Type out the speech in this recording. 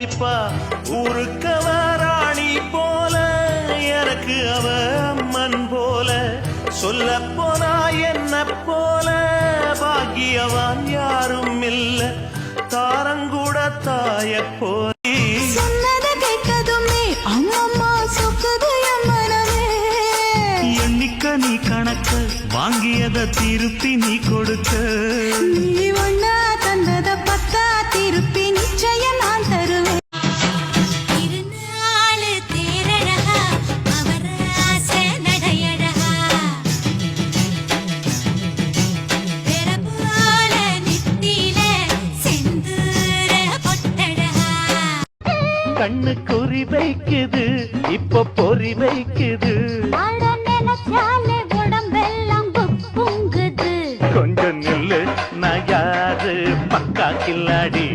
ஊருக்கவ ராணி போல எனக்கு அவ அம்மன் போல சொல்ல போனா என்ன போல பாக்கியவான் யாரும் இல்ல தாரங்கூட தாய போய் சொன்னத கேட்கதுமே அம்மம்மா சொக்குது எம்மனமே எண்ணிக்க நீ கணக்க வாங்கியத திருப்பி நீ கொடுக்க நீ ஒன்னா தந்தத பத்தா திருப்பி நிச்சயம் நான் தருவேன் கண்ணு குறி வைக்குது இப்ப பொறி வைக்குது உடம்பெல்லாம் பொங்குது கொஞ்சம் நில்லு நான் யாரு பக்கா கில்லாடி